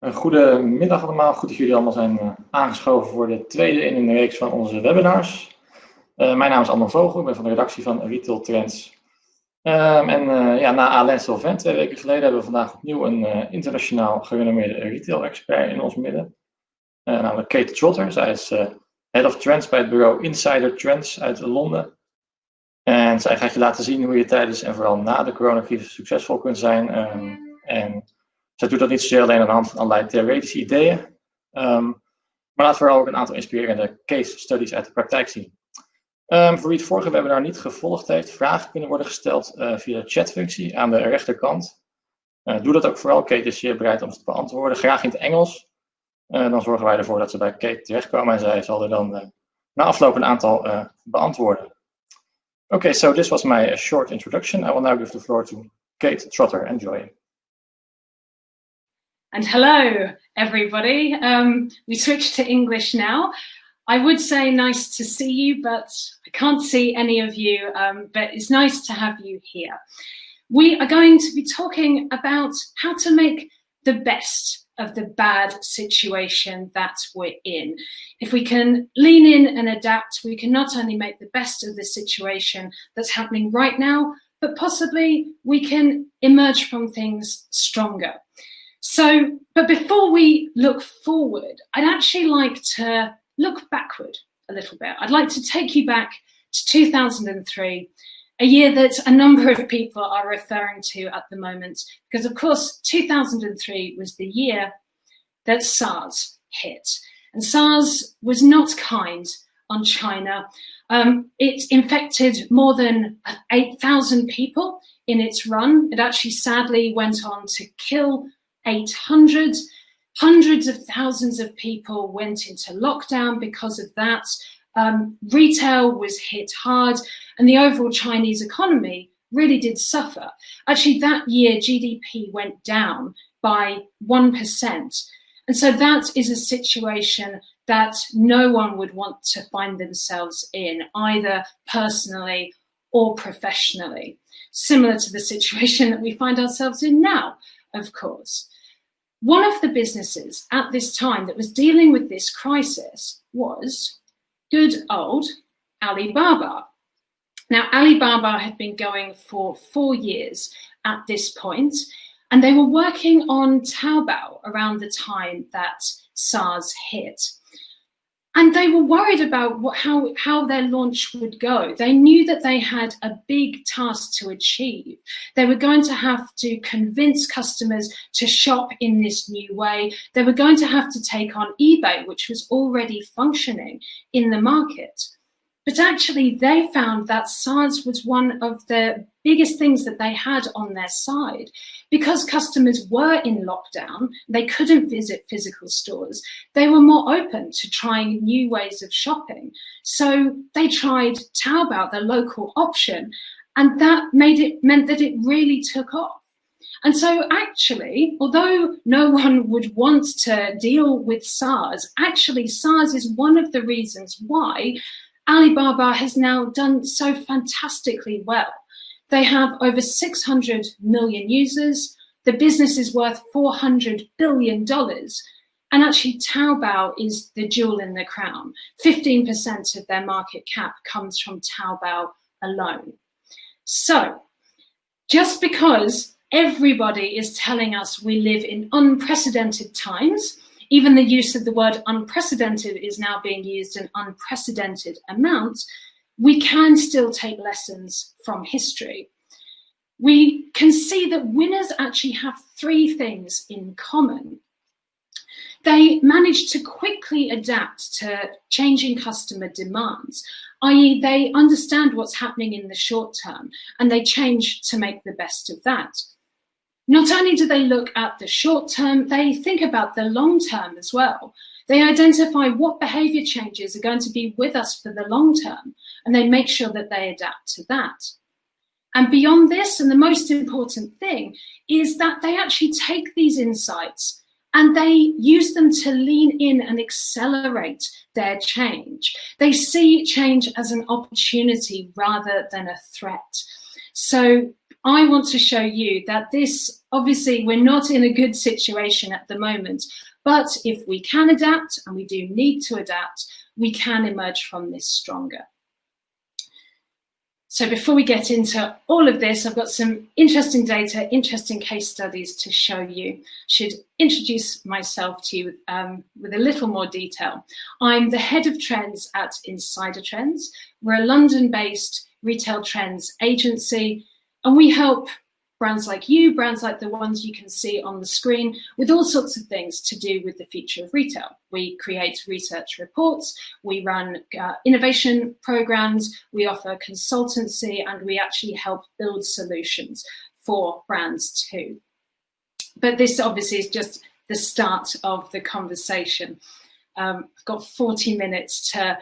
Goedemiddag allemaal, goed dat jullie allemaal zijn aangeschoven voor de tweede in een reeks van onze webinars. Mijn naam is Anne Vogel, ik ben van de redactie van RetailTrends. Na alleen, zelf, 2 weken geleden hebben we vandaag opnieuw een internationaal gerenommeerde retail-expert in ons midden. Namelijk Cate Trotter. Zij is Head of Trends bij het bureau Insider Trends uit Londen. En zij gaat je laten zien hoe je tijdens en vooral na de coronacrisis succesvol kunt zijn. Zij doet dat niet zozeer alleen aan de hand van allerlei theoretische ideeën, maar laat vooral ook een aantal inspirerende case studies uit de praktijk zien. Voor wie het vorige webinar niet gevolgd heeft, vragen kunnen worden gesteld via de chatfunctie aan de rechterkant. Doe dat ook vooral, Kate is zeer bereid om ze te beantwoorden, graag in het Engels. Dan zorgen wij ervoor dat ze bij Kate terechtkomen en zij zal er dan na afloop een aantal beantwoorden. Okay, so this was my short introduction. I will now give the floor to Cate Trotter. Enjoy. And hello, everybody. We switched to English now. I would say nice to see you, but I can't see any of you, but it's nice to have you here. We are going to be talking about how to make the best of the bad situation that we're in. If we can lean in and adapt, we can not only make the best of the situation that's happening right now, but possibly we can emerge from things stronger. So, but before we look forward, I'd actually like to look backward a little bit. I'd like to take you back to 2003, a year that a number of people are referring to at the moment, because of course 2003 was the year that SARS hit. And SARS was not kind on China. It infected more than 8,000 people in its run. It actually sadly went on to kill 800. Hundreds of thousands of people went into lockdown because of that. Retail was hit hard, and the overall Chinese economy really did suffer. Actually, that year, GDP went down by 1%. And so that is a situation that no one would want to find themselves in, either personally or professionally. Similar to the situation that we find ourselves in now, of course. One of the businesses at this time that was dealing with this crisis was good old Alibaba. Now, Alibaba had been going for 4 years at this point, and they were working on Taobao around the time that SARS hit. And they were worried about how their launch would go. They knew that they had a big task to achieve. They were going to have to convince customers to shop in this new way. They were going to have to take on eBay, which was already functioning in the market. But actually, they found that SARS was one of the biggest things that they had on their side. Because customers were in lockdown, they couldn't visit physical stores. They were more open to trying new ways of shopping. So they tried Taobao, the local option, and that meant that it really took off. And so actually, although no one would want to deal with SARS, actually SARS is one of the reasons why Alibaba has now done so fantastically well. They have over 600 million users. The business is worth $400 billion. And actually, Taobao is the jewel in the crown. 15% of their market cap comes from Taobao alone. So, just because everybody is telling us we live in unprecedented times, even the use of the word unprecedented is now being used in unprecedented amounts, we can still take lessons from history. We can see that winners actually have 3 things in common. They manage to quickly adapt to changing customer demands, i.e. they understand what's happening in the short term and they change to make the best of that. Not only do they look at the short term, they think about the long term as well. They identify what behavior changes are going to be with us for the long term, and they make sure that they adapt to that. And beyond this, and the most important thing, is that they actually take these insights and they use them to lean in and accelerate their change. They see change as an opportunity rather than a threat. So I want to show you that this, obviously, we're not in a good situation at the moment, but if we can adapt, and we do need to adapt, we can emerge from this stronger. So before we get into all of this, I've got some interesting data, interesting case studies to show you. I should introduce myself to you with a little more detail. I'm the head of trends at RetailTrends. We're a London-based retail trends agency, and we help brands like you, brands like the ones you can see on the screen, with all sorts of things to do with the future of retail. We create research reports, we run innovation programs, we offer consultancy, and we actually help build solutions for brands too. But this obviously is just the start of the conversation. I've got 40 minutes to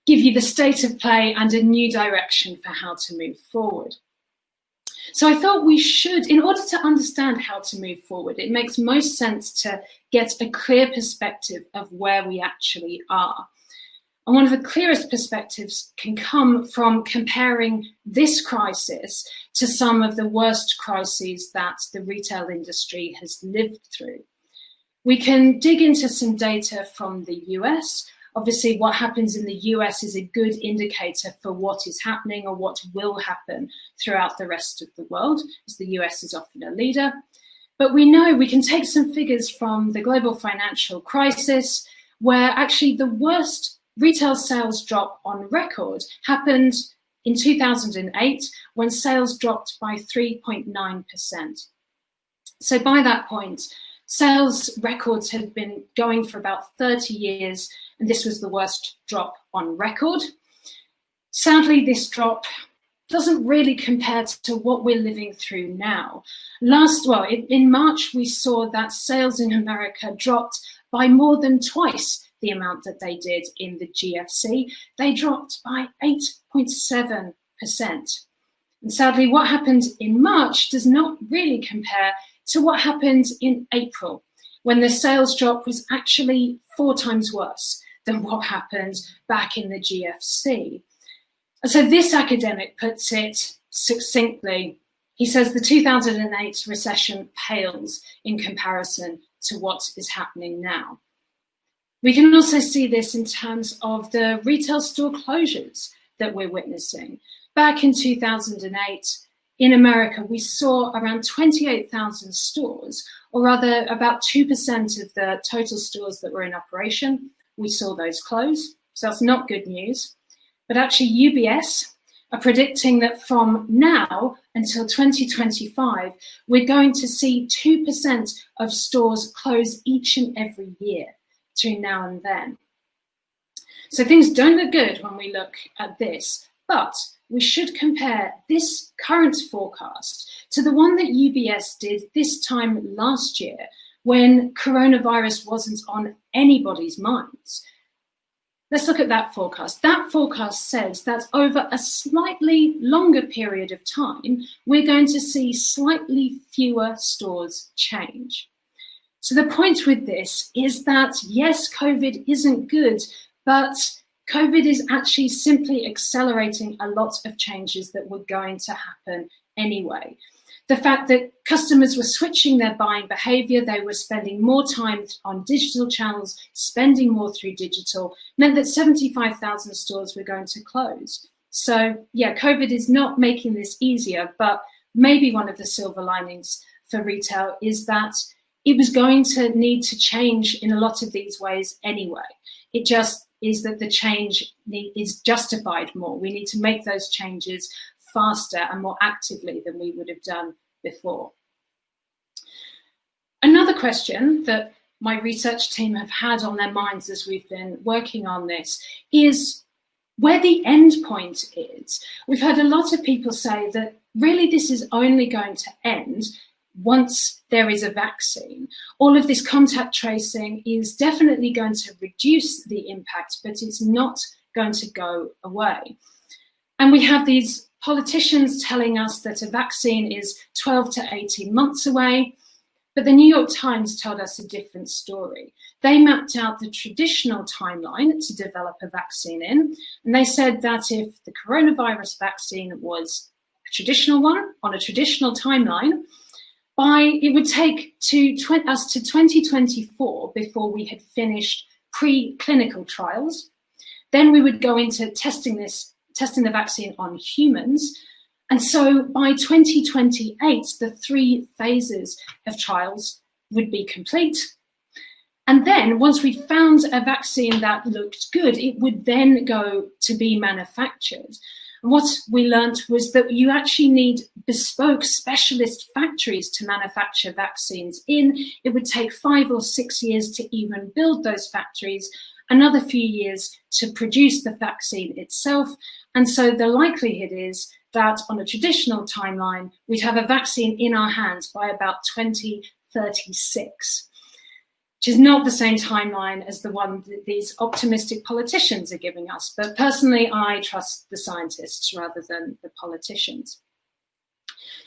give you the state of play and a new direction for how to move forward. So I thought we should, in order to understand how to move forward, it makes most sense to get a clear perspective of where we actually are. And one of the clearest perspectives can come from comparing this crisis to some of the worst crises that the retail industry has lived through. We can dig into some data from the US. Obviously, what happens in the US is a good indicator for what is happening or what will happen throughout the rest of the world, as the US is often a leader. But we know we can take some figures from the global financial crisis, where actually the worst retail sales drop on record happened in 2008, when sales dropped by 3.9%. So by that point, sales records had been going for about 30 years, and this was the worst drop on record. Sadly, this drop doesn't really compare to what we're living through now. In March, we saw that sales in America dropped by more than twice the amount that they did in the GFC. They dropped by 8.7%. And sadly, what happened in March does not really compare to what happened in April, when the sales drop was actually 4 times worse than what happened back in the GFC. And so this academic puts it succinctly. He says the 2008 recession pales in comparison to what is happening now. We can also see this in terms of the retail store closures that we're witnessing. Back in 2008, in America, we saw around 28,000 stores, or rather about 2% of the total stores that were in operation. We saw those close, so that's not good news. But actually UBS are predicting that from now until 2025, we're going to see 2% of stores close each and every year between now and then. So things don't look good when we look at this, but we should compare this current forecast to the one that UBS did this time last year, when coronavirus wasn't on anybody's minds. Let's look at that forecast. That forecast says that over a slightly longer period of time, we're going to see slightly fewer stores change. So the point with this is that, yes, COVID isn't good, but COVID is actually simply accelerating a lot of changes that were going to happen anyway. The fact that customers were switching their buying behavior, they were spending more time on digital channels, spending more through digital, meant that 75,000 stores were going to close. So yeah, COVID is not making this easier, but maybe one of the silver linings for retail is that it was going to need to change in a lot of these ways anyway. It just is that the change is justified more. We need to make those changes faster and more actively than we would have done before. Another question that my research team have had on their minds as we've been working on this is where the end point is. We've heard a lot of people say that really this is only going to end once there is a vaccine. All of this contact tracing is definitely going to reduce the impact, but it's not going to go away. And we have these politicians telling us that a vaccine is 12 to 18 months away, but the New York Times told us a different story. They mapped out the traditional timeline to develop a vaccine in, and they said that if the coronavirus vaccine was traditional one, on a traditional timeline, it would take us to 2024 before we had finished pre-clinical trials. Then we would go into testing the vaccine on humans. And so by 2028, the 3 phases of trials would be complete. And then once we found a vaccine that looked good, it would then go to be manufactured. And what we learned was that you actually need bespoke specialist factories to manufacture vaccines in. It would take 5 or 6 years to even build those factories, another few years to produce the vaccine itself. And so the likelihood is that on a traditional timeline, we'd have a vaccine in our hands by about 2036, which is not the same timeline as the one that these optimistic politicians are giving us. But personally, I trust the scientists rather than the politicians.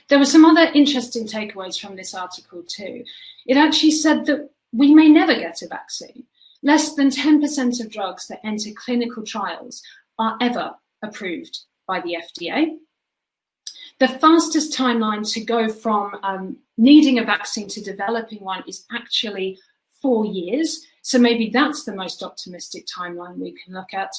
There were some other interesting takeaways from this article too. It actually said that we may never get a vaccine. Less than 10% of drugs that enter clinical trials are ever approved by the FDA. The fastest timeline to go from needing a vaccine to developing one is actually 4 years. So maybe that's the most optimistic timeline we can look at.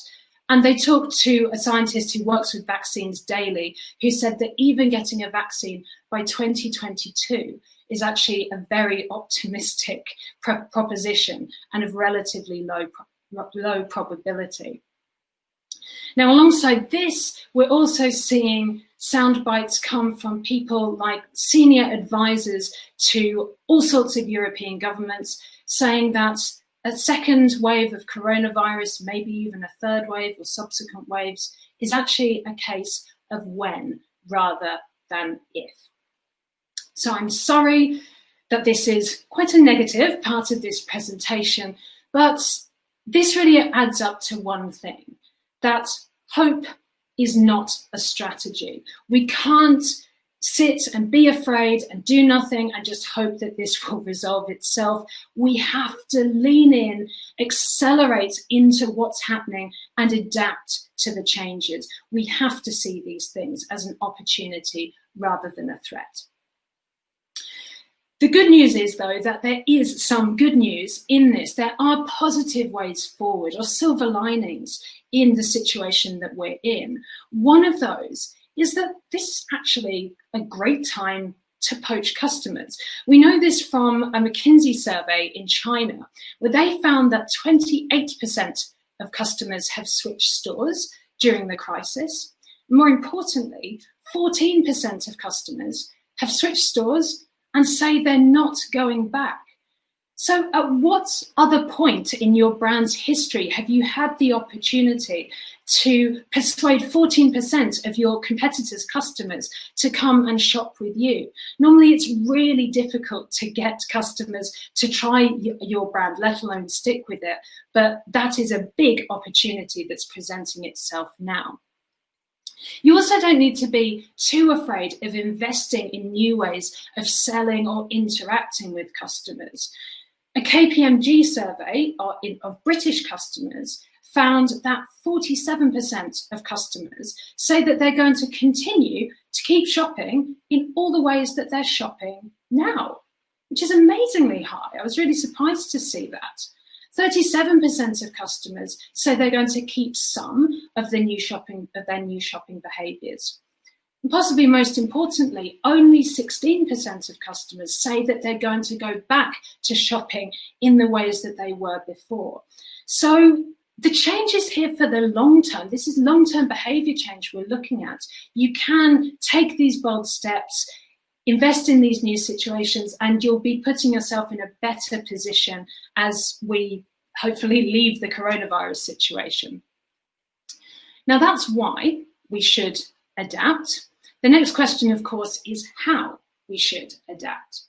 And they talked to a scientist who works with vaccines daily, who said that even getting a vaccine by 2022 is actually a very optimistic proposition and of relatively low probability. Now, alongside this, we're also seeing sound bites come from people like senior advisors to all sorts of European governments, saying that a second wave of coronavirus, maybe even a third wave or subsequent waves, is actually a case of when rather than if. So I'm sorry that this is quite a negative part of this presentation, but this really adds up to one thing, that hope is not a strategy. We can't sit and be afraid and do nothing and just hope that this will resolve itself. We have to lean in, accelerate into what's happening and adapt to the changes. We have to see these things as an opportunity rather than a threat. The good news is, though, that there is some good news in this. There are positive ways forward or silver linings in the situation that we're in. One of those is that this is actually a great time to poach customers. We know this from a McKinsey survey in China, where they found that 28% of customers have switched stores during the crisis. More importantly, 14% of customers have switched stores and say they're not going back. So at what other point in your brand's history have you had the opportunity to persuade 14% of your competitors' customers to come and shop with you? Normally it's really difficult to get customers to try your brand, let alone stick with it. But that is a big opportunity that's presenting itself now. You also don't need to be too afraid of investing in new ways of selling or interacting with customers. A KPMG survey of British customers found that 47% of customers say that they're going to continue to keep shopping in all the ways that they're shopping now, which is amazingly high. I was really surprised to see that. 37% of customers say they're going to keep some of their new shopping behaviours. And possibly most importantly, only 16% of customers say that they're going to go back to shopping in the ways that they were before. So the change is here for the long term. This is long-term behaviour change we're looking at. You can take these bold steps, invest in these new situations, and you'll be putting yourself in a better position as we hopefully leave the coronavirus situation. Now, that's why we should adapt. The next question, of course, is how we should adapt.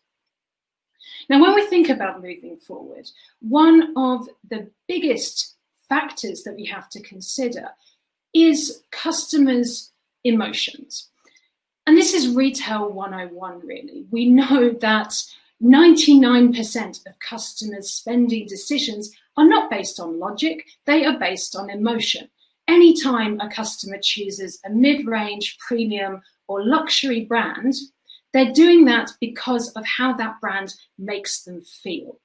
Now, when we think about moving forward, one of the biggest factors that we have to consider is customers' emotions. And this is Retail 101, really. We know that 99% of customers' spending decisions are not based on logic, they are based on emotion. Anytime a customer chooses a mid-range, premium, or luxury brand, they're doing that because of how that brand makes them feel.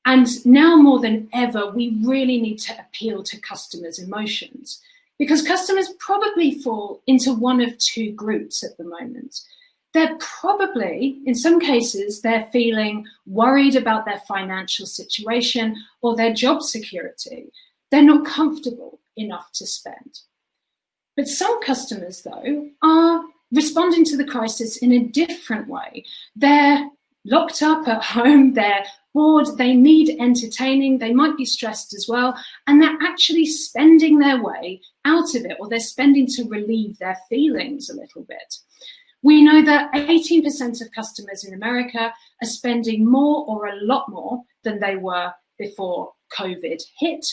And now more than ever, we really need to appeal to customers' emotions, because customers probably fall into one of two groups at the moment. They're probably, in some cases, they're feeling worried about their financial situation or their job security. They're not comfortable enough to spend. But some customers, though, are responding to the crisis in a different way. They're locked up at home, they're bored, they need entertaining, they might be stressed as well, and they're actually spending their way out of it, or they're spending to relieve their feelings a little bit. We know that 18% of customers in America are spending more or a lot more than they were before COVID hit.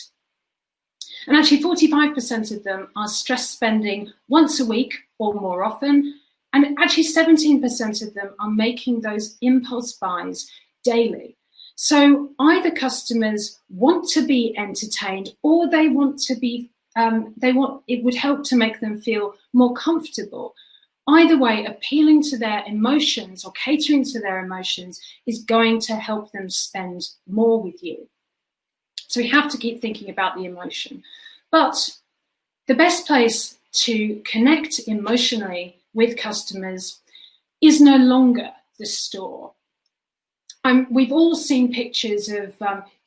And actually 45% of them are stress spending once a week or more often. And actually 17% of them are making those impulse buys daily. So either customers want to be entertained, or they want to be, it would help to make them feel more comfortable. Either way, appealing to their emotions or catering to their emotions is going to help them spend more with you. So we have to keep thinking about the emotion. But the best place to connect emotionally with customers is no longer the store. We've all seen pictures of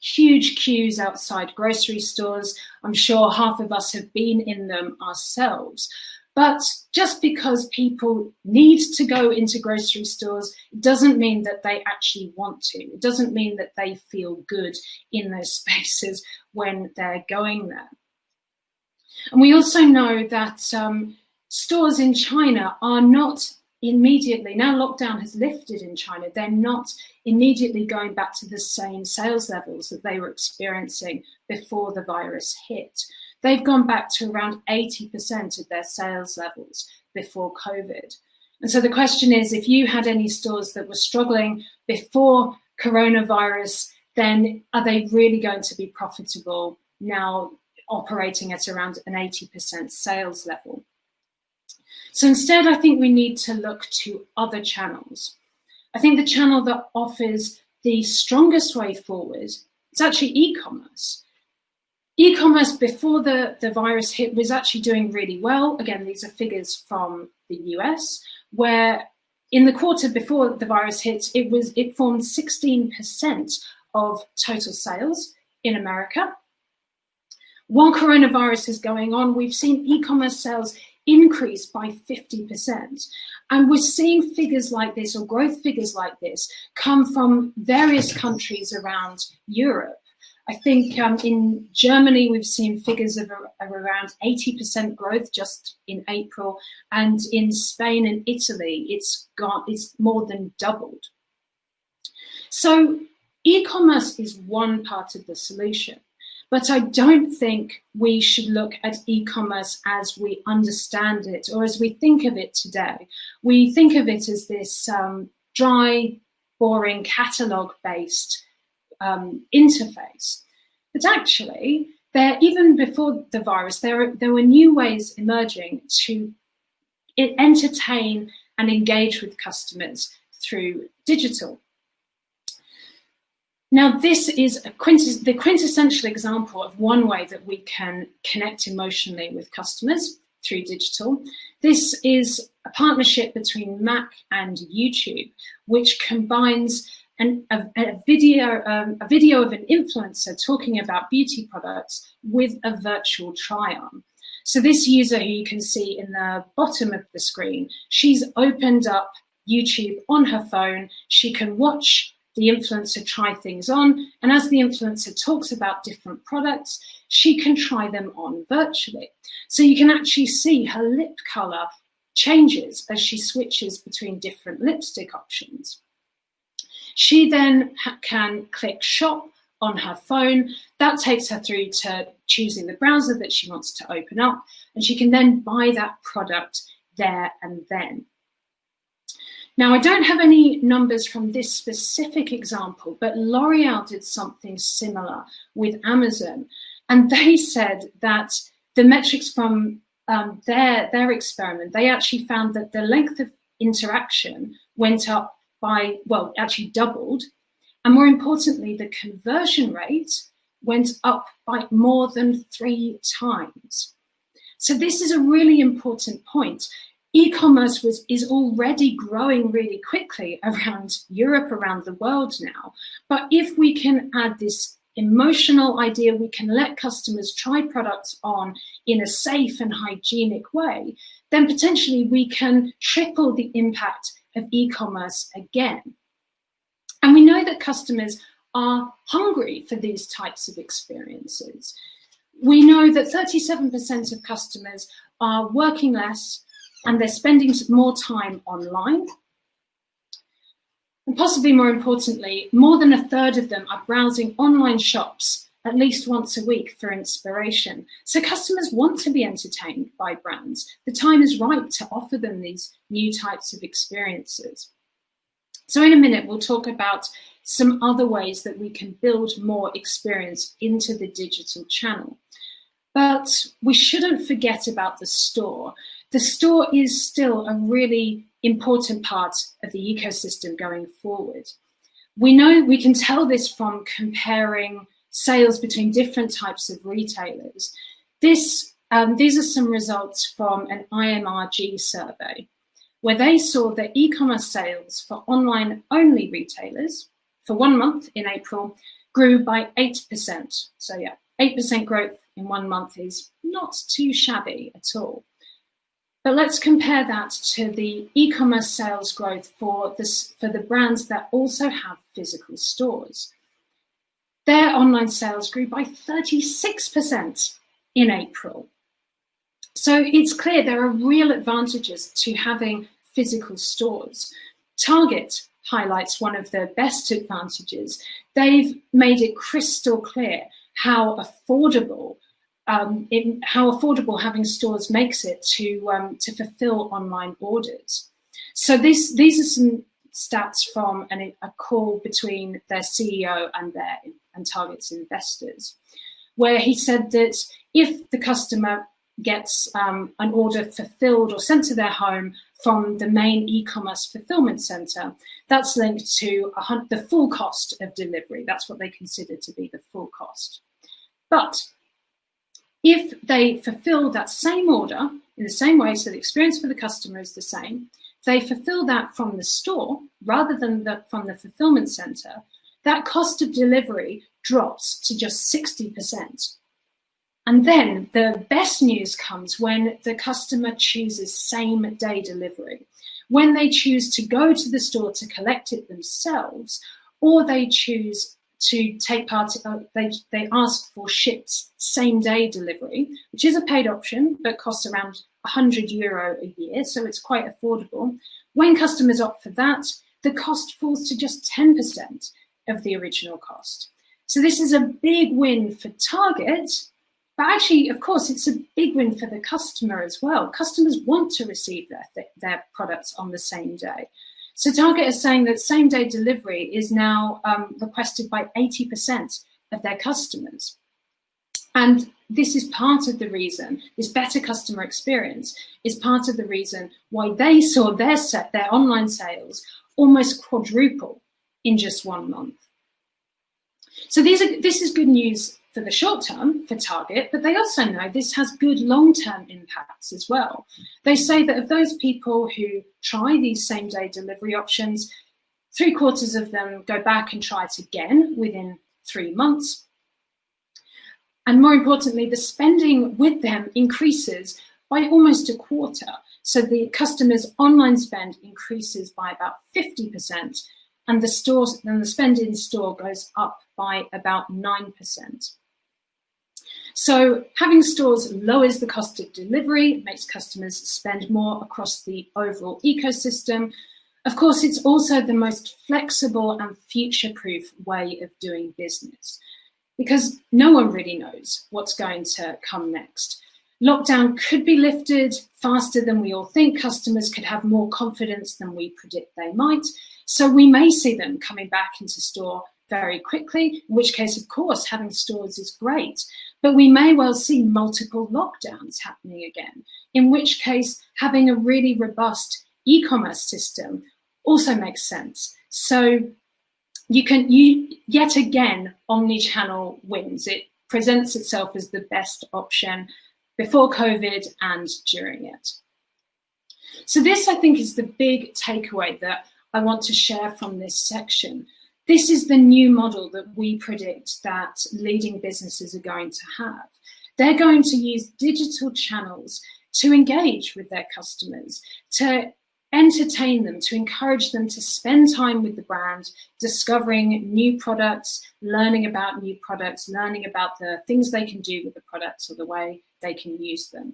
huge queues outside grocery stores. I'm sure half of us have been in them ourselves. But just because people need to go into grocery stores doesn't mean that they actually want to. It doesn't mean that they feel good in those spaces when they're going there. And we also know that stores in China are not immediately, now lockdown has lifted in China, they're not immediately going back to the same sales levels that they were experiencing before the virus hit. They've gone back to around 80% of their sales levels before COVID. And so the question is, if you had any stores that were struggling before coronavirus, then are they really going to be profitable now operating at around an 80% sales level? So instead, I think we need to look to other channels. I think the channel that offers the strongest way forward is actually e-commerce. E-commerce before the virus hit was actually doing really well. Again, these are figures from the US, where in the quarter before the virus hit, it formed 16% of total sales in America. While coronavirus is going on, we've seen e-commerce sales increase by 50%. And we're seeing figures like this, or growth figures like this, come from various countries around Europe. I think in Germany, we've seen figures of around 80% growth just in April. And in Spain and Italy, it's more than doubled. So e-commerce is one part of the solution. But I don't think we should look at e-commerce as we understand it or as we think of it today. We think of it as this dry, boring, catalogue-based interface. But actually, even before the virus, there were new ways emerging to entertain and engage with customers through digital. Now, this is the quintessential example of one way that we can connect emotionally with customers through digital. This is a partnership between Mac and YouTube, which combines a video of an influencer talking about beauty products with a virtual try-on. So this user, who you can see in the bottom of the screen, she's opened up YouTube on her phone. She can watch the influencer try things on, and as the influencer talks about different products, she can try them on virtually. So you can actually see her lip color changes as she switches between different lipstick options. She then can click shop on her phone. That takes her through to choosing the browser that she wants to open up, and she can then buy that product there and then. Now, I don't have any numbers from this specific example, but L'Oreal did something similar with Amazon. And they said that the metrics from their experiment, they actually found that the length of interaction went up by, well, actually doubled. And more importantly, the conversion rate went up by more than 3 times. So this is a really important point. E-commerce is already growing really quickly around Europe, around the world now. But if we can add this emotional idea, we can let customers try products on in a safe and hygienic way, then potentially we can triple the impact of e-commerce again. And we know that customers are hungry for these types of experiences. We know that 37% of customers are working less and they're spending more time online. And possibly more importantly, more than a third of them are browsing online shops at least once a week for inspiration. So customers want to be entertained by brands. The time is right to offer them these new types of experiences. So in a minute, we'll talk about some other ways that we can build more experience into the digital channel. But we shouldn't forget about the store. The store is still a really important part of the ecosystem going forward. We know we can tell this from comparing sales between different types of retailers. These are some results from an IMRG survey, where they saw that e-commerce sales for online-only retailers for 1 month in April grew by 8%. So yeah, 8% growth in 1 month is not too shabby at all. But let's compare that to the e-commerce sales growth for the brands that also have physical stores. Their online sales grew by 36% in April. So it's clear there are real advantages to having physical stores. Target highlights one of the best advantages. They've made it crystal clear how affordable having stores makes it to fulfill online orders. So these are some stats from a call between their CEO and Target's investors, where he said that if the customer gets an order fulfilled or sent to their home from the main e-commerce fulfillment center, that's linked to the full cost of delivery. That's what they consider to be the full cost. But if they fulfill that same order in the same way, so the experience for the customer is the same, if they fulfill that from the store rather than from the fulfillment center, that cost of delivery drops to just 60%. And then the best news comes when the customer chooses same-day delivery, when they choose to go to the store to collect it themselves, or they choose to take part, they ask for shipped same-day delivery, which is a paid option, but costs around €100 a year, so it's quite affordable. When customers opt for that, the cost falls to just 10% of the original cost. So this is a big win for Target, but actually, of course, it's a big win for the customer as well. Customers want to receive their products on the same day. So Target is saying that same-day delivery is now requested by 80% of their customers. And this is part of the reason, this better customer experience is part of the reason why they saw their online sales almost quadruple in just 1 month. So this is good news for the short term for Target, but they also know this has good long-term impacts as well. They say that of those people who try these same-day delivery options, 3/4 of them go back and try it again within 3 months. And more importantly, the spending with them increases by almost 1/4. So the customer's online spend increases by about 50%, and the spend in store goes up by about 9%. So having stores lowers the cost of delivery, makes customers spend more across the overall ecosystem. Of course, it's also the most flexible and future-proof way of doing business, because no one really knows what's going to come next. Lockdown could be lifted faster than we all think. Customers could have more confidence than we predict they might. So we may see them coming back into store very quickly, in which case, of course, having stores is great. But we may well see multiple lockdowns happening again, in which case having a really robust e-commerce system also makes sense. So yet again, omni-channel wins. It presents itself as the best option before COVID and during it. So this, I think, is the big takeaway that I want to share from this section. This is the new model that we predict that leading businesses are going to have. They're going to use digital channels to engage with their customers, to entertain them, to encourage them to spend time with the brand, discovering new products, learning about new products, learning about the things they can do with the products or the way they can use them.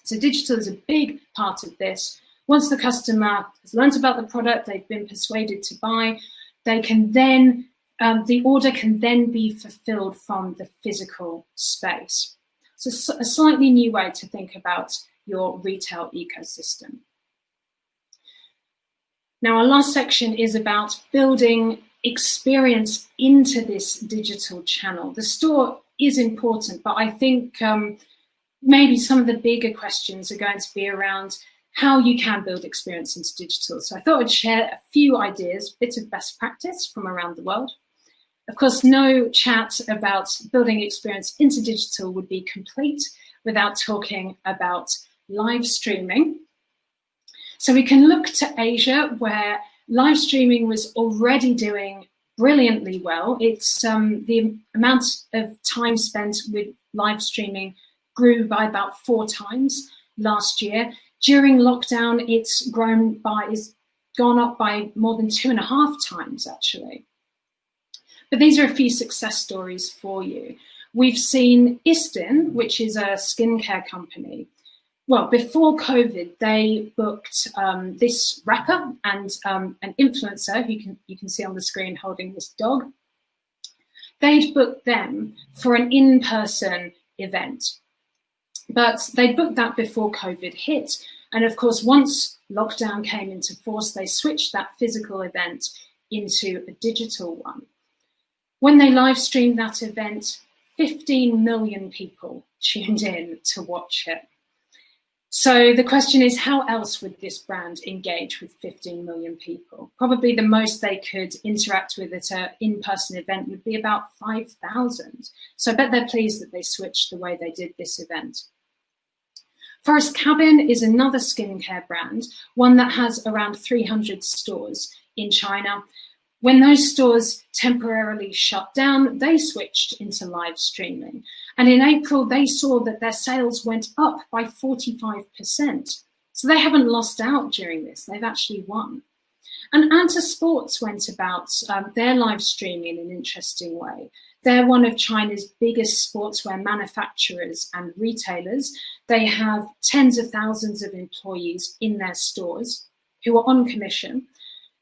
So digital is a big part of this. Once the customer has learned about the product, they've been persuaded to buy, they can then, the order can then be fulfilled from the physical space. So a slightly new way to think about your retail ecosystem. Now, our last section is about building experience into this digital channel. The store is important, but I think maybe some of the bigger questions are going to be around how you can build experience into digital. So I thought I'd share a few ideas, bits of best practice from around the world. Of course, no chat about building experience into digital would be complete without talking about live streaming. So we can look to Asia, where live streaming was already doing brilliantly well. It's the amount of time spent with live streaming grew by about 4 times last year. During lockdown, it's gone up by more than 2.5 times, actually. But these are a few success stories for you. We've seen Istin, which is a skincare company. Well, before COVID, they booked this rapper and an influencer who you can see on the screen holding this dog. They'd booked them for an in-person event. But they booked that before COVID hit. And of course, once lockdown came into force, they switched that physical event into a digital one. When they live streamed that event, 15 million people tuned in to watch it. So the question is, how else would this brand engage with 15 million people? Probably the most they could interact with at an in-person event would be about 5,000. So I bet they're pleased that they switched the way they did this event. Forest Cabin is another skincare brand, one that has around 300 stores in China. When those stores temporarily shut down, they switched into live streaming. And in April, they saw that their sales went up by 45%. So they haven't lost out during this, they've actually won. And Anta Sports went about their live streaming in an interesting way. They're one of China's biggest sportswear manufacturers and retailers. They have tens of thousands of employees in their stores who are on commission.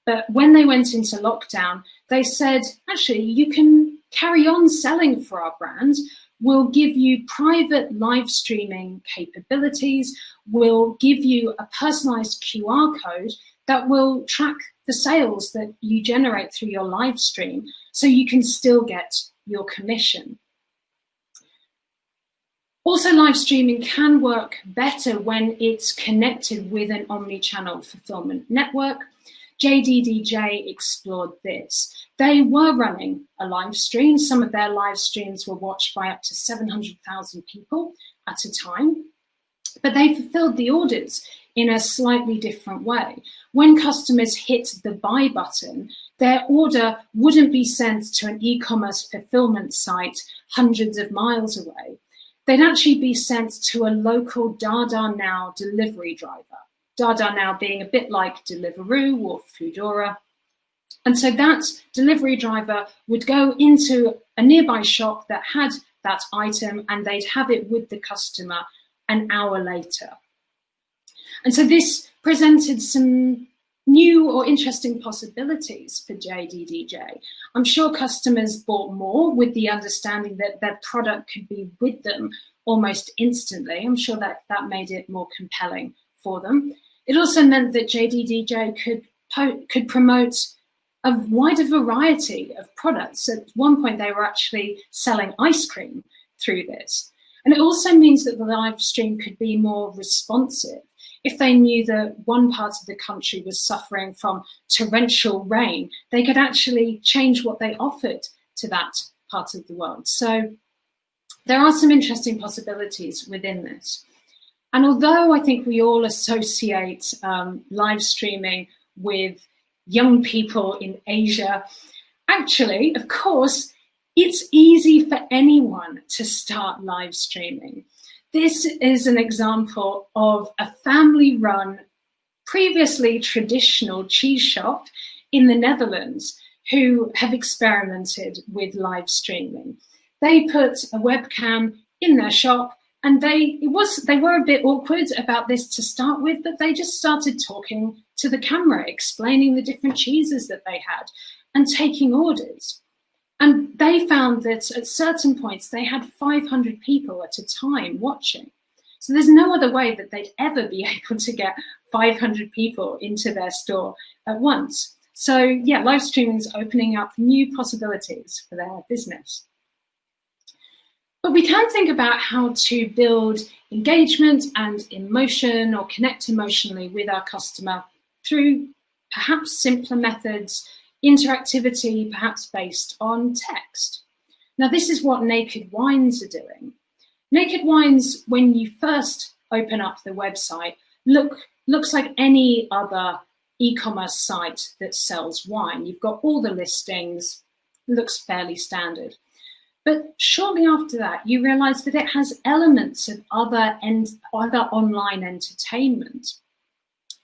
But when they went into lockdown, they said, actually, you can carry on selling for our brand. We'll give you private live streaming capabilities. We'll give you a personalized QR code that will track the sales that you generate through your live stream, so you can still get your commission. Also, live streaming can work better when it's connected with an omni-channel fulfillment network. JDDJ explored this. They were running a live stream. Some of their live streams were watched by up to 700,000 people at a time, but they fulfilled the orders in a slightly different way. When customers hit the buy button, their order wouldn't be sent to an e-commerce fulfillment site hundreds of miles away. They'd actually be sent to a local Dada Now delivery driver. Dada Now being a bit like Deliveroo or Foodora. And so that delivery driver would go into a nearby shop that had that item, and they'd have it with the customer an hour later. And so this presented some new or interesting possibilities for JDDJ. I'm sure customers bought more with the understanding that their product could be with them almost instantly. I'm sure that made it more compelling for them. It also meant that JDDJ could promote a wider variety of products. At one point, they were actually selling ice cream through this. And it also means that the live stream could be more responsive. If they knew that one part of the country was suffering from torrential rain, they could actually change what they offered to that part of the world. So there are some interesting possibilities within this. And although I think we all associate live streaming with young people in Asia, actually, of course, it's easy for anyone to start live streaming. This is an example of a family-run, previously traditional cheese shop in the Netherlands who have experimented with live streaming. They put a webcam in their shop, and they were a bit awkward about this to start with, but they just started talking to the camera, explaining the different cheeses that they had and taking orders. And they found that at certain points they had 500 people at a time watching. So there's no other way that they'd ever be able to get 500 people into their store at once. So yeah, live streaming is opening up new possibilities for their business. But we can think about how to build engagement and emotion, or connect emotionally with our customer through perhaps simpler methods, interactivity, perhaps based on text. Now, this is what Naked Wines are doing. Naked Wines, when you first open up the website, looks like any other e-commerce site that sells wine. You've got all the listings, looks fairly standard. But shortly after that, you realize that it has elements of other online entertainment,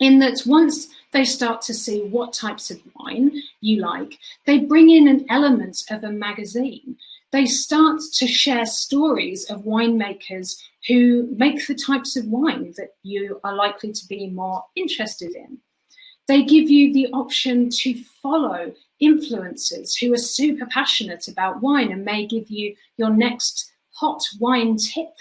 in that once they start to see what types of wine you like, they bring in an element of a magazine. They start to share stories of winemakers who make the types of wine that you are likely to be more interested in. They give you the option to follow influencers who are super passionate about wine and may give you your next hot wine tip.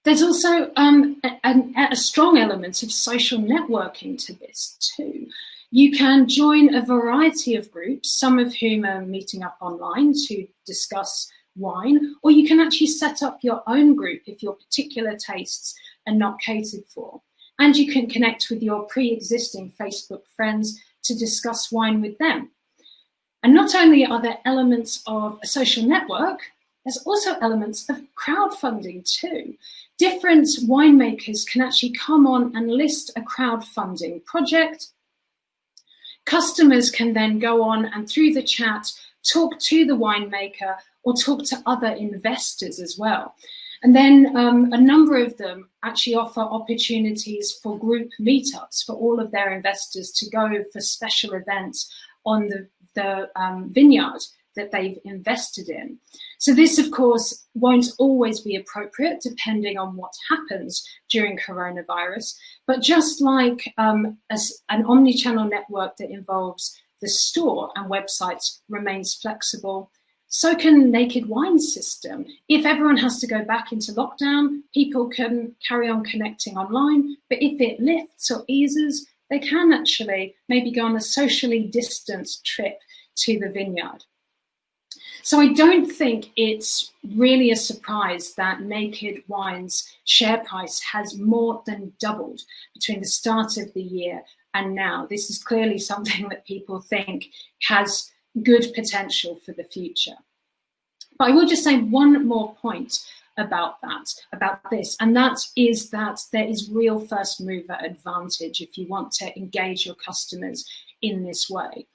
There's also a strong element of social networking to this too. You can join a variety of groups, some of whom are meeting up online to discuss wine, or you can actually set up your own group if your particular tastes are not catered for. And you can connect with your pre-existing Facebook friends to discuss wine with them. And not only are there elements of a social network, there's also elements of crowdfunding too. Different winemakers can actually come on and list a crowdfunding project. Customers can then go on and through the chat talk to the winemaker or talk to other investors as well. And then a number of them actually offer opportunities for group meetups for all of their investors to go for special events on the vineyard that they've invested in. So this, of course, won't always be appropriate depending on what happens during coronavirus. But just like as an omni-channel network that involves the store and websites remains flexible, so can Naked Wine's system. If everyone has to go back into lockdown, people can carry on connecting online. But if it lifts or eases, they can actually maybe go on a socially distanced trip to the vineyard. So I don't think it's really a surprise that Naked Wine's share price has more than doubled between the start of the year and now. This is clearly something that people think has good potential for the future. But I will just say one more point about this, and that is that there is real first mover advantage if you want to engage your customers in this way.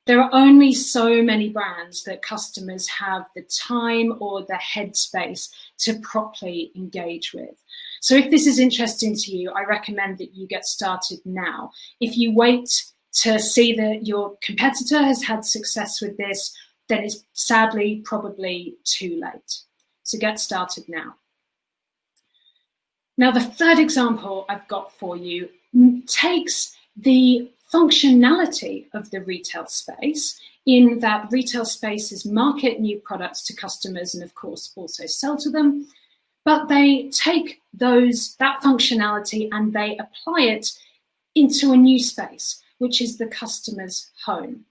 There are only so many brands that customers have the time or the headspace to properly engage with. So if this is interesting to you, I recommend that you get started now. If you wait to see that your competitor has had success with this, then it's sadly probably too late. So get started now. Now, the third example I've got for you takes the functionality of the retail space, in that retail spaces market new products to customers and of course also sell to them, but they take that functionality and they apply it into a new space, which is the customer's home.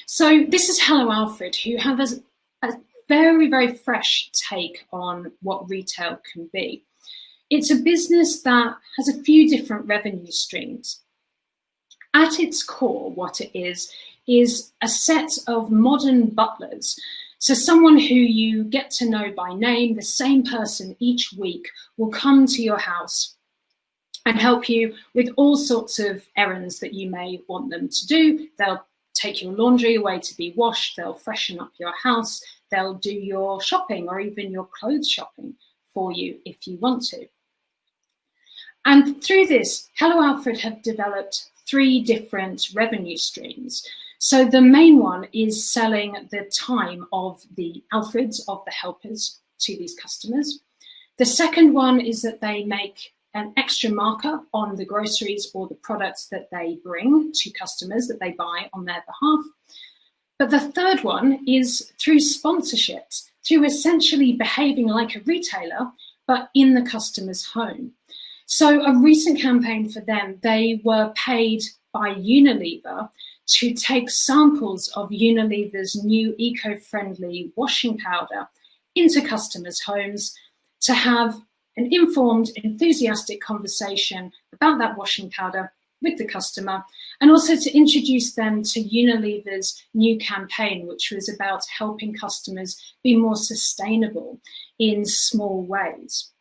So this is Hello Alfred, who have a very, very fresh take on what retail can be. It's a business that has a few different revenue streams. At its core, what it is a set of modern butlers. So someone who you get to know by name, the same person each week will come to your house and help you with all sorts of errands that you may want them to do. They'll take your laundry away to be washed, they'll freshen up your house, they'll do your shopping or even your clothes shopping for you if you want to. And through this, Hello Alfred have developed 3 different revenue streams. So the main one is selling the time of the Alfreds, of the helpers, to these customers. The second one is that they make an extra markup on the groceries or the products that they bring to customers that they buy on their behalf. But the third one is through sponsorships, through essentially behaving like a retailer, but in the customer's home. So a recent campaign for them, they were paid by Unilever to take samples of Unilever's new eco-friendly washing powder into customers' homes to have an informed, enthusiastic conversation about that washing powder with the customer, and also to introduce them to Unilever's new campaign, which was about helping customers be more sustainable in small ways.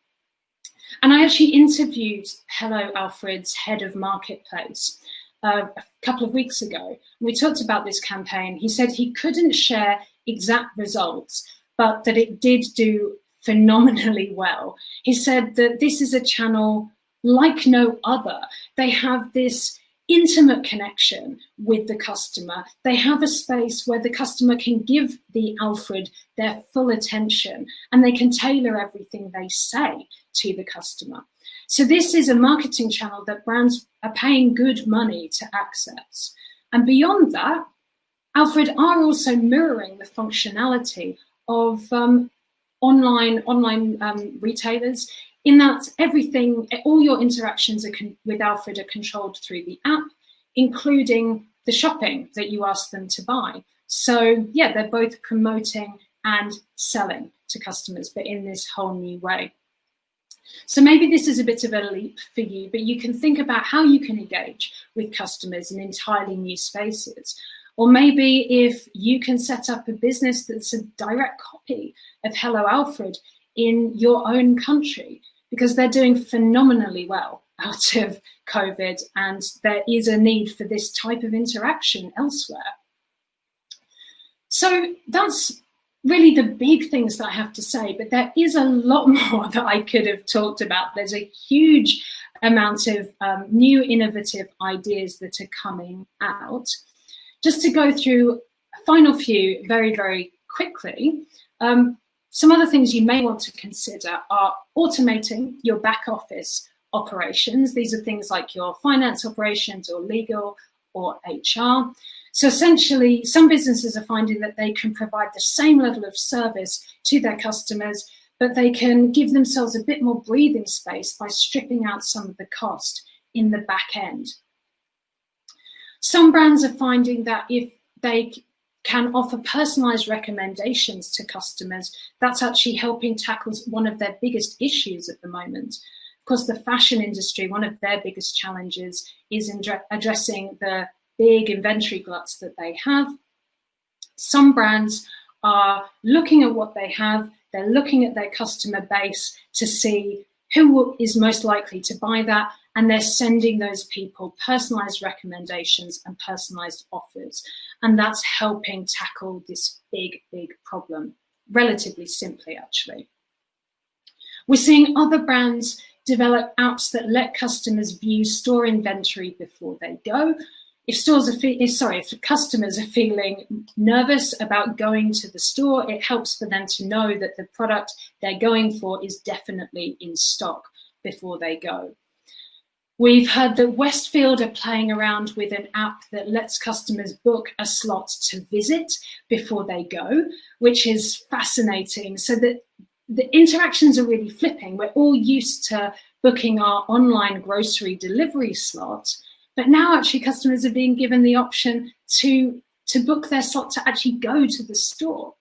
And I actually interviewed Hello Alfred's head of marketplace a couple of weeks ago. We talked about this campaign. He said he couldn't share exact results, but that it did do phenomenally well. He said that this is a channel like no other. They have this intimate connection with the customer. They have a space where the customer can give the Alfred their full attention and they can tailor everything they say to the customer. So this is a marketing channel that brands are paying good money to access. And beyond that, Alfred are also mirroring the functionality of online retailers, in that everything, all your interactions with Alfred are controlled through the app, including the shopping that you ask them to buy. So yeah, they're both promoting and selling to customers, but in this whole new way. So maybe this is a bit of a leap for you, but you can think about how you can engage with customers in entirely new spaces. Or maybe if you can set up a business that's a direct copy of Hello Alfred in your own country, because they're doing phenomenally well out of COVID and there is a need for this type of interaction elsewhere. So that's really the big things that I have to say, but there is a lot more that I could have talked about. There's a huge amount of new innovative ideas that are coming out. Just to go through a final few very, very quickly, some other things you may want to consider are automating your back office operations. These are things like your finance operations or legal or HR. So essentially, some businesses are finding that they can provide the same level of service to their customers, but they can give themselves a bit more breathing space by stripping out some of the cost in the back end. Some brands are finding that if they can offer personalized recommendations to customers, that's actually helping tackle one of their biggest issues at the moment. Of course, the fashion industry, one of their biggest challenges is addressing the big inventory gluts that they have. Some brands are looking at what they have, they're looking at their customer base to see who is most likely to buy that, and they're sending those people personalized recommendations and personalized offers. And that's helping tackle this big, big problem, relatively simply, actually. We're seeing other brands develop apps that let customers view store inventory before they go. If customers are feeling nervous about going to the store, it helps for them to know that the product they're going for is definitely in stock before they go. We've heard that Westfield are playing around with an app that lets customers book a slot to visit before they go, which is fascinating. So that the interactions are really flipping. We're all used to booking our online grocery delivery slot, but now actually customers are being given the option to book their slot to actually go to the store.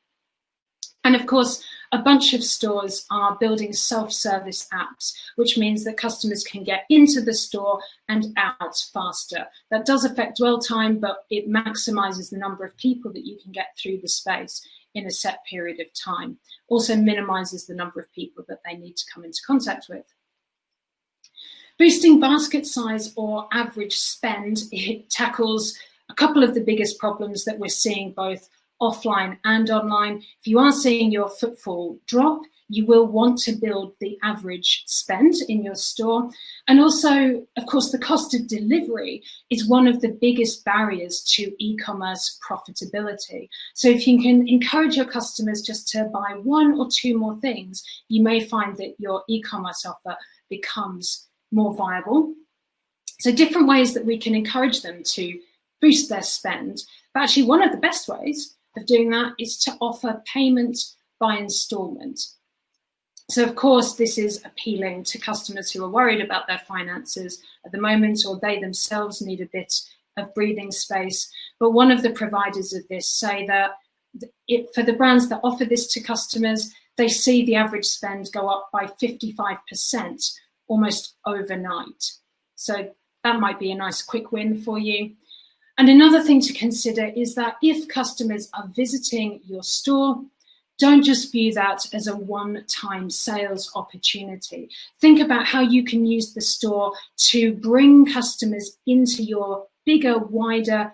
And of course, a bunch of stores are building self-service apps, which means that customers can get into the store and out faster. That does affect dwell time, but it maximizes the number of people that you can get through the space in a set period of time. Also minimizes the number of people that they need to come into contact with. Boosting basket size or average spend, it tackles a couple of the biggest problems that we're seeing both offline and online. If you are seeing your footfall drop, you will want to build the average spend in your store. And also, of course, the cost of delivery is one of the biggest barriers to e-commerce profitability. So if you can encourage your customers just to buy one or two more things, you may find that your e-commerce offer becomes more viable. So different ways that we can encourage them to boost their spend. But actually, one of the best ways of doing that is to offer payment by installment. So of course, this is appealing to customers who are worried about their finances at the moment, or they themselves need a bit of breathing space. But one of the providers of this say that for the brands that offer this to customers, they see the average spend go up by 55% almost overnight. So that might be a nice quick win for you. And another thing to consider is that if customers are visiting your store, don't just view that as a one-time sales opportunity. Think about how you can use the to bring customers into your bigger, wider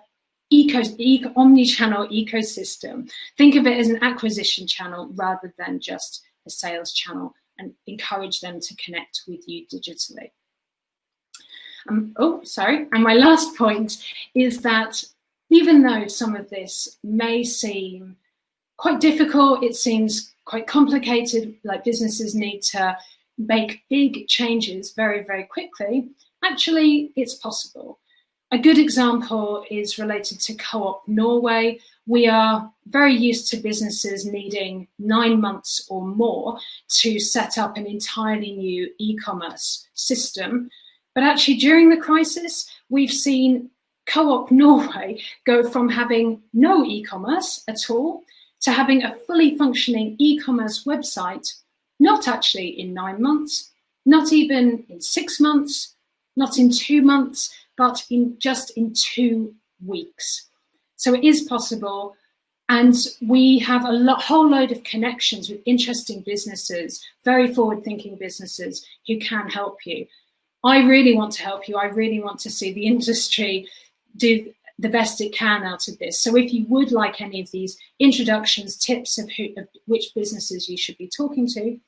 omni-channel ecosystem. Think of it as an acquisition channel rather than just a sales channel, and encourage them to connect with you digitally. And my last point is that even though some of this may seem quite difficult, it seems quite complicated, like businesses need to make big changes very, very quickly, actually it's possible. A good example is related to Co-op Norway. We are very used to businesses needing 9 months or more to set up an entirely new e-commerce system. But actually, during the crisis, we've seen Co-op Norway go from having no e-commerce at all to having a fully functioning e-commerce website, not actually in 9 months, not even in 6 months, not in 2 months, but just in 2 weeks. So it is possible. And we have a whole load of connections with interesting businesses, very forward-thinking businesses who can help you. I really want to help you. I really want to see the industry do the best it can out of this. So if you would like any of these introductions, tips of which businesses you should be talking to,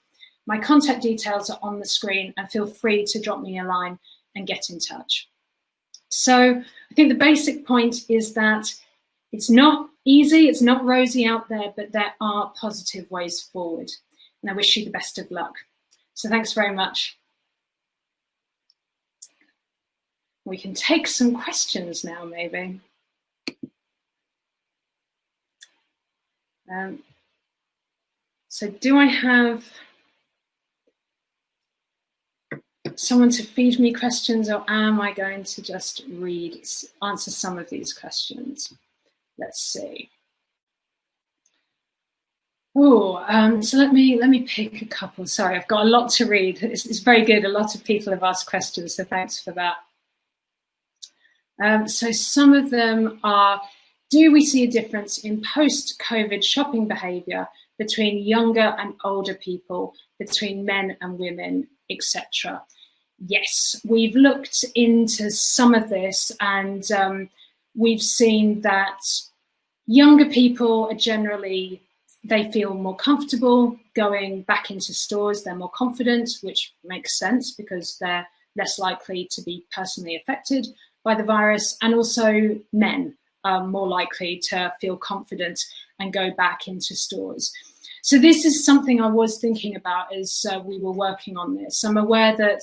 my contact details are on the screen, and feel free to drop me a line and get in touch. So I think the basic point is that it's not easy, it's not rosy out there, but there are positive ways forward. And I wish you the best of luck. So thanks very much. We can take some questions now, maybe. So do I have someone to feed me questions, or am I going to just answer some of these questions? Let's see. So let me pick a couple. Sorry, I've got a lot to read. It's very good. A lot of people have asked questions, so thanks for that. So some of them are, do we see a difference in post-COVID shopping behaviour between younger and older people, between men and women, etc.? Yes, we've looked into some of this, and we've seen that younger people are generally, they feel more comfortable going back into stores, they're more confident, which makes sense because they're less likely to be personally affected by the virus, and also men are more likely to feel confident and go back into stores. So this is something I was thinking about as we were working on this. I'm aware that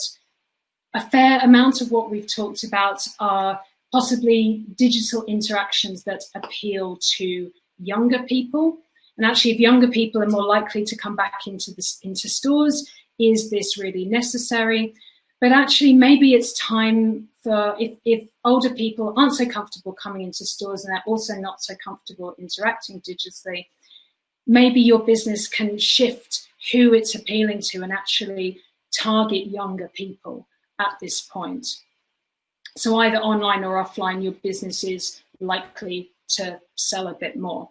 a fair amount of what we've talked about are possibly digital interactions that appeal to younger people. And actually, if younger people are more likely to come back into stores, is this really necessary? But actually, maybe it's time for, if older people aren't so comfortable coming into stores and they're also not so comfortable interacting digitally, maybe your business can shift who it's appealing to and actually target younger people at this point. So either online or offline, your business is likely to sell a bit more.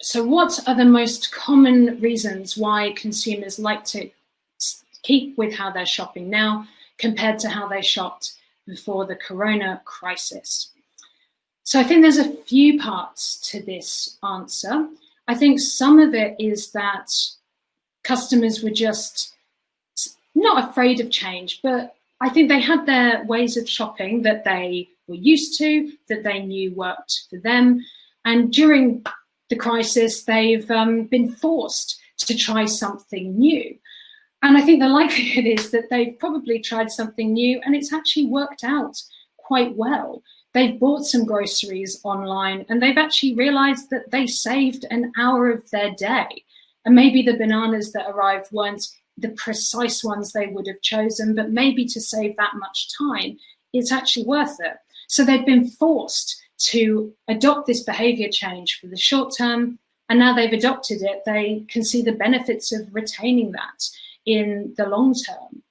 So what are the most common reasons why consumers like to keep with how they're shopping now compared to how they shopped before the corona crisis? So I think there's a few parts to this answer. I think some of it is that customers were just not afraid of change, but I think they had their ways of shopping that they were used to, that they knew worked for them. And during the crisis, they've been forced to try something new. And I think the likelihood is that they've probably tried something new and it's actually worked out quite well. They've bought some groceries online and they've actually realized that they saved an hour of their day. And maybe the bananas that arrived weren't the precise ones they would have chosen, but maybe to save that much time, it's actually worth it. So they've been forced to adopt this behavior change for the short term, and now they've adopted it, they can see the benefits of retaining that in the long term.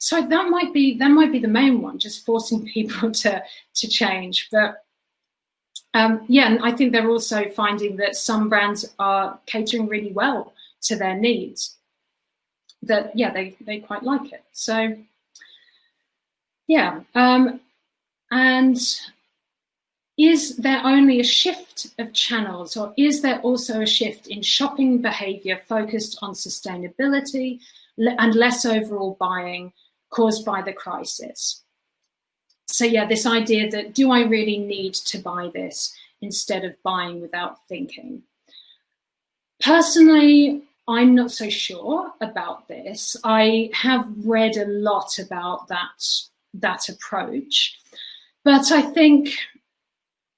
So that might be the main one, just forcing people to change. But yeah, and I think they're also finding that some brands are catering really well to their needs. That yeah, they quite like it. So yeah, and is there only a shift of channels, or is there also a shift in shopping behavior focused on sustainability and less overall buying caused by the crisis? So yeah, this idea that, do I really need to buy this, instead of buying without thinking? Personally, I'm not so sure about this. I have read a lot about that approach, but I think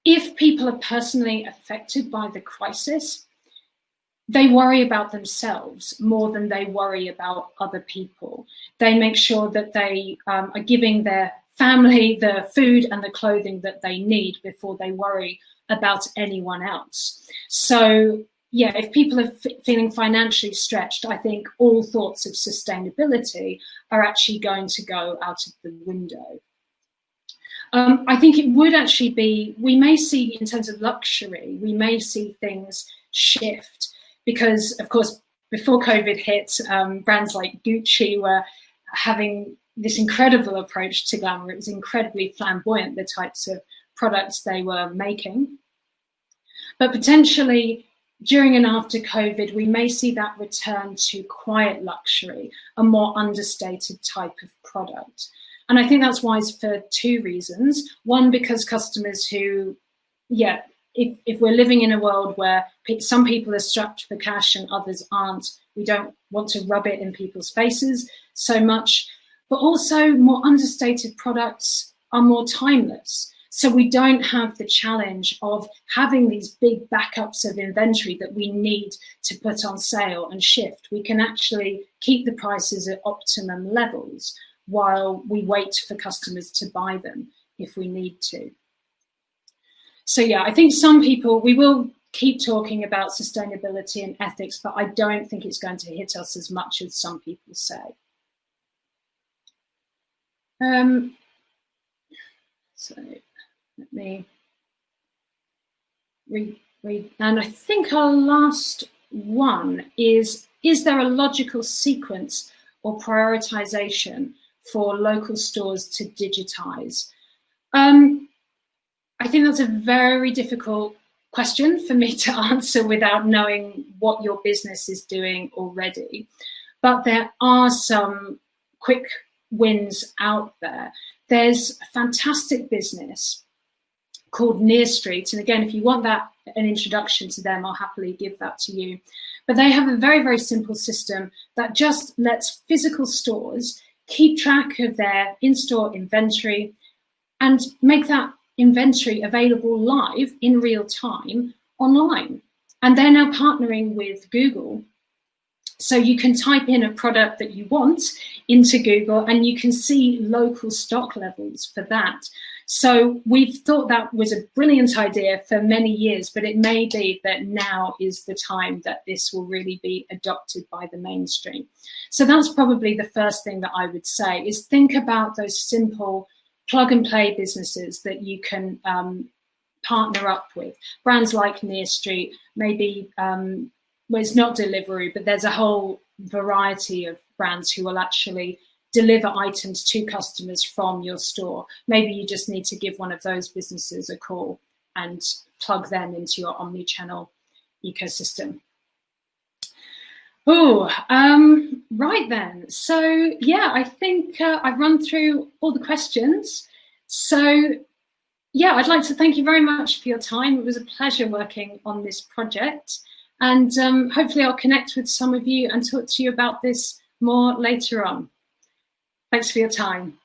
if people are personally affected by the crisis, they worry about themselves more than they worry about other people. They make sure that they are giving their family the food and the clothing that they need before they worry about anyone else. So yeah, if people are feeling financially stretched, I think all thoughts of sustainability are actually going to go out of the window. I think it would actually be, we may see in terms of luxury, we may see things shift because, of course, before COVID hit, brands like Gucci were having this incredible approach to glamour. It was incredibly flamboyant, the types of products they were making. But potentially, during and after COVID, we may see that return to quiet luxury, a more understated type of product. And I think that's wise for two reasons. One, because customers who, yeah, if we're living in a world where some people are strapped for cash and others aren't, we don't want to rub it in people's faces so much. But also, more understated products are more timeless. So we don't have the challenge of having these big backups of inventory that we need to put on sale and shift. We can actually keep the prices at optimum levels while we wait for customers to buy them if we need to. So yeah, I think some people, we will keep talking about sustainability and ethics, but I don't think it's going to hit us as much as some people say. So let me read. And I think our last one is there a logical sequence or prioritization for local stores to digitize? I think that's a very difficult question for me to answer without knowing what your business is doing already. But there are some quick wins out there. There's a fantastic business called Near Street. And again, if you want an introduction to them, I'll happily give that to you. But they have a very, very simple system that just lets physical stores keep track of their in-store inventory and make that inventory available live in real time online. And they're now partnering with Google. So you can type in a product that you want into Google and you can see local stock levels for that. So we've thought that was a brilliant idea for many years, but it may be that now is the time that this will really be adopted by the mainstream. So that's probably the first thing that I would say, is think about those simple plug and play businesses that you can partner up with. Brands like Near Street, maybe, well, it's not delivery, but there's a whole variety of brands who will actually deliver items to customers from your store. Maybe you just need to give one of those businesses a call and plug them into your omni-channel ecosystem. Oh, right then. So yeah, I think I've run through all the questions. So yeah, I'd like to thank you very much for your time. It was a pleasure working on this project, and hopefully I'll connect with some of you and talk to you about this more later on. Thanks for your time.